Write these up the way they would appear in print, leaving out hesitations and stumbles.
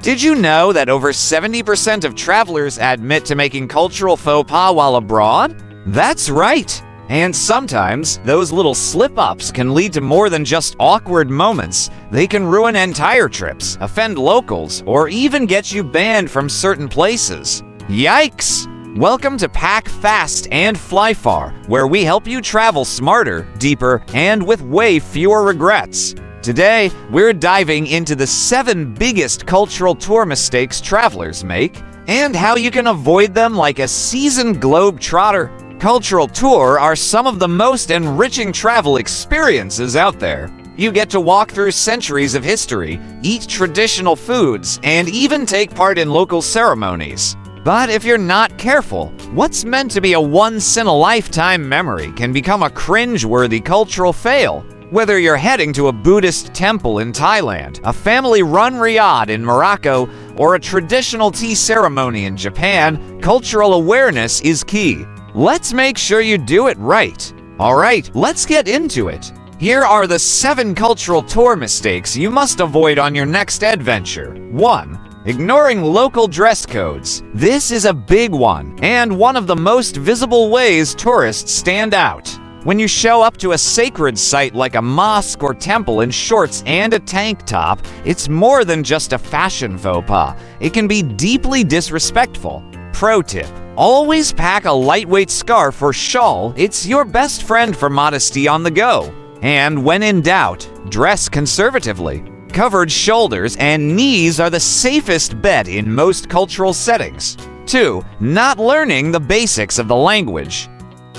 Did you know that over 70% of travelers admit to making cultural faux pas while abroad? That's right! And sometimes, those little slip-ups can lead to more than just awkward moments. They can ruin entire trips, offend locals, or even get you banned from certain places. Yikes! Welcome to Pack Fast and Fly Far, where we help you travel smarter, deeper, and with way fewer regrets. Today, we're diving into the 7 biggest cultural tour mistakes travelers make and how you can avoid them like a seasoned globe-trotter. Cultural tours are some of the most enriching travel experiences out there. You get to walk through centuries of history, eat traditional foods, and even take part in local ceremonies. But if you're not careful, what's meant to be a once-in-a-lifetime memory can become a cringe-worthy cultural fail. Whether you're heading to a Buddhist temple in Thailand, a family-run riad in Morocco, or a traditional tea ceremony in Japan, cultural awareness is key. Let's make sure you do it right. Alright, let's get into it. Here are the 7 cultural tour mistakes you must avoid on your next adventure. 1. Ignoring local dress codes. This is a big one, and one of the most visible ways tourists stand out. When you show up to a sacred site like a mosque or temple in shorts and a tank top, it's more than just a fashion faux pas. It can be deeply disrespectful. Pro tip: always pack a lightweight scarf or shawl. It's your best friend for modesty on the go. And when in doubt, dress conservatively. Covered shoulders and knees are the safest bet in most cultural settings. 2. Not learning the basics of the language.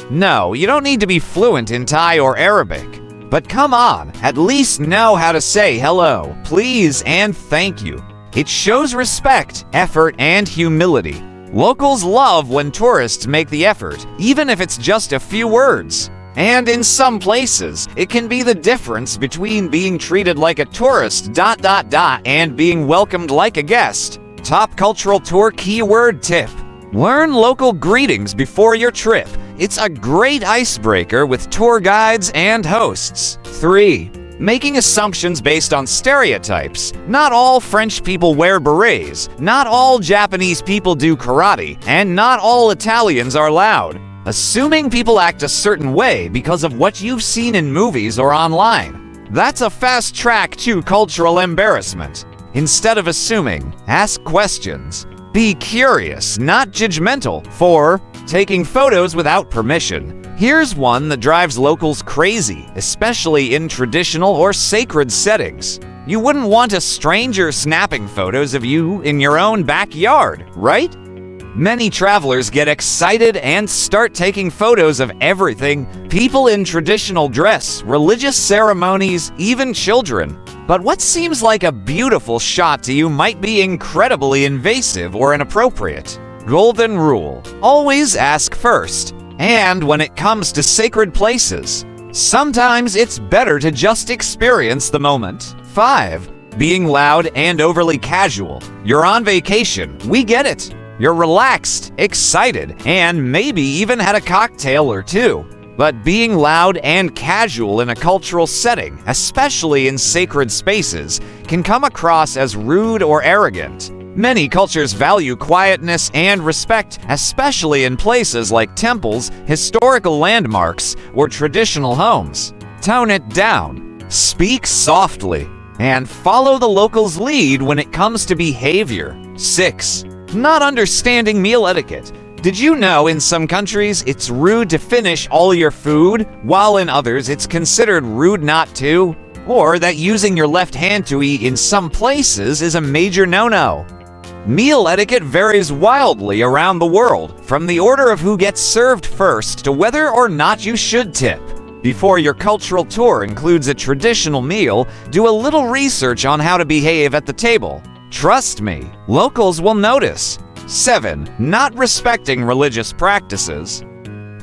No, you don't need to be fluent in Thai or Arabic. But come on, at least know how to say hello, please, and thank you. It shows respect, effort, and humility. Locals love when tourists make the effort, even if it's just a few words. And in some places, it can be the difference between being treated like a tourist ... and being welcomed like a guest. Top cultural tour keyword tip: learn local greetings before your trip. It's a great icebreaker with tour guides and hosts. 3. Making assumptions based on stereotypes. Not all French people wear berets, not all Japanese people do karate, and not all Italians are loud. Assuming people act a certain way because of what you've seen in movies or online. That's a fast track to cultural embarrassment. Instead of assuming, ask questions. Be curious, not judgmental. 4. Taking photos without permission. Here's one that drives locals crazy, especially in traditional or sacred settings. You wouldn't want a stranger snapping photos of you in your own backyard, right? Many travelers get excited and start taking photos of everything: people in traditional dress, religious ceremonies, even children. But what seems like a beautiful shot to you might be incredibly invasive or inappropriate. Golden rule: always ask first. And when it comes to sacred places, sometimes it's better to just experience the moment. 5. Being loud and overly casual. You're on vacation, we get it. You're relaxed, excited, and maybe even had a cocktail or two. But being loud and casual in a cultural setting, especially in sacred spaces, can come across as rude or arrogant. Many cultures value quietness and respect, especially in places like temples, historical landmarks, or traditional homes. Tone it down, speak softly, and follow the locals' lead when it comes to behavior. 6. Not understanding meal etiquette. Did you know in some countries it's rude to finish all your food, while in others it's considered rude not to? Or that using your left hand to eat in some places is a major no-no? Meal etiquette varies wildly around the world, from the order of who gets served first to whether or not you should tip. Before your cultural tour includes a traditional meal, do a little research on how to behave at the table. Trust me, locals will notice. 7. Not respecting religious practices.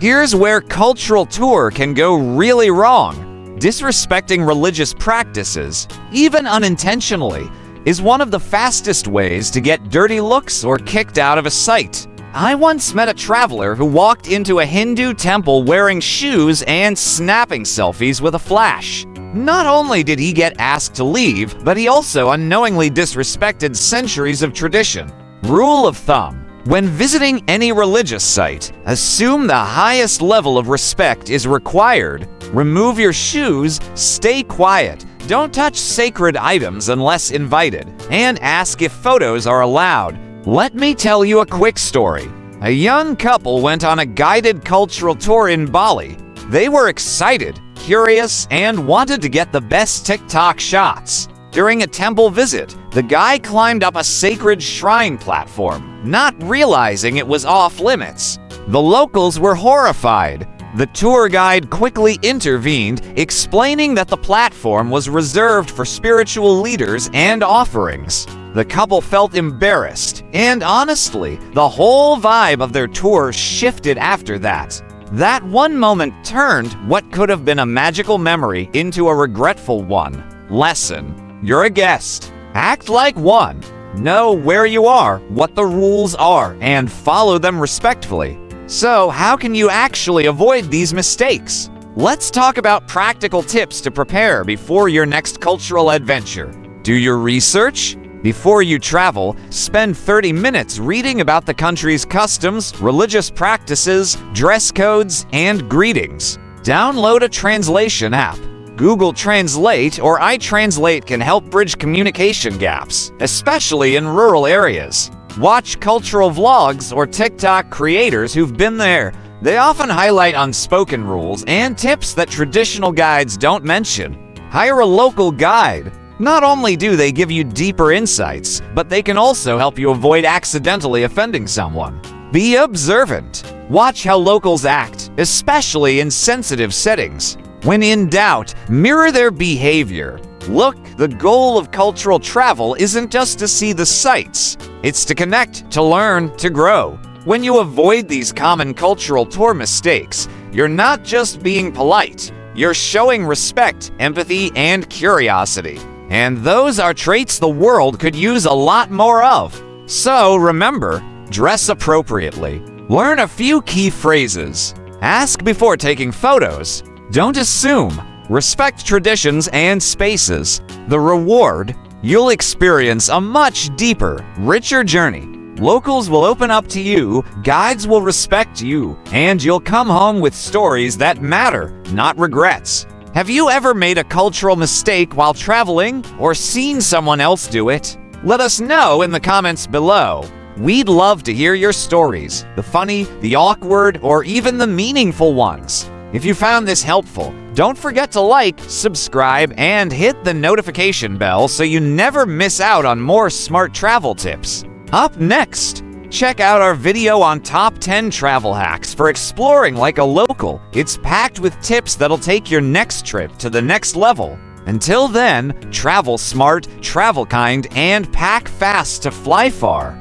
Here's where cultural tour can go really wrong. Disrespecting religious practices, even unintentionally, is one of the fastest ways to get dirty looks or kicked out of a site. I once met a traveler who walked into a Hindu temple wearing shoes and snapping selfies with a flash. Not only did he get asked to leave, but he also unknowingly disrespected centuries of tradition. Rule of thumb: when visiting any religious site, assume the highest level of respect is required. Remove your shoes, stay quiet, don't touch sacred items unless invited, and ask if photos are allowed. Let me tell you a quick story. A young couple went on a guided cultural tour in Bali. They were excited, curious, and wanted to get the best TikTok shots. During a temple visit, the guy climbed up a sacred shrine platform, not realizing it was off limits. The locals were horrified. The tour guide quickly intervened, explaining that the platform was reserved for spiritual leaders and offerings. The couple felt embarrassed, and honestly, the whole vibe of their tour shifted after that. That one moment turned what could have been a magical memory into a regretful one. Lesson: you're a guest. Act like one. Know where you are, what the rules are, and follow them respectfully. So, how can you actually avoid these mistakes? Let's talk about practical tips to prepare before your next cultural adventure. Do your research. Before you travel, spend 30 minutes reading about the country's customs, religious practices, dress codes, and greetings. Download a translation app. Google Translate or iTranslate can help bridge communication gaps, especially in rural areas. Watch cultural vlogs or TikTok creators who've been there. They often highlight unspoken rules and tips that traditional guides don't mention. Hire a local guide. Not only do they give you deeper insights, but they can also help you avoid accidentally offending someone. Be observant. Watch how locals act, especially in sensitive settings. When in doubt, mirror their behavior. Look, the goal of cultural travel isn't just to see the sights. It's to connect, to learn, to grow. When you avoid these common cultural tour mistakes, you're not just being polite. You're showing respect, empathy, and curiosity. And those are traits the world could use a lot more of. So remember, dress appropriately. Learn a few key phrases. Ask before taking photos. Don't assume. Respect traditions and spaces. The reward: you'll experience a much deeper, richer journey. Locals will open up to you, guides will respect you, and you'll come home with stories that matter, not regrets. Have you ever made a cultural mistake while traveling, or seen someone else do it? Let us know in the comments below. We'd love to hear your stories, the funny, the awkward, or even the meaningful ones. If you found this helpful, don't forget to like, subscribe, and hit the notification bell so you never miss out on more smart travel tips. Up next, check out our video on top 10 travel hacks for exploring like a local. It's packed with tips that'll take your next trip to the next level. Until then, travel smart, travel kind, and pack fast to fly far.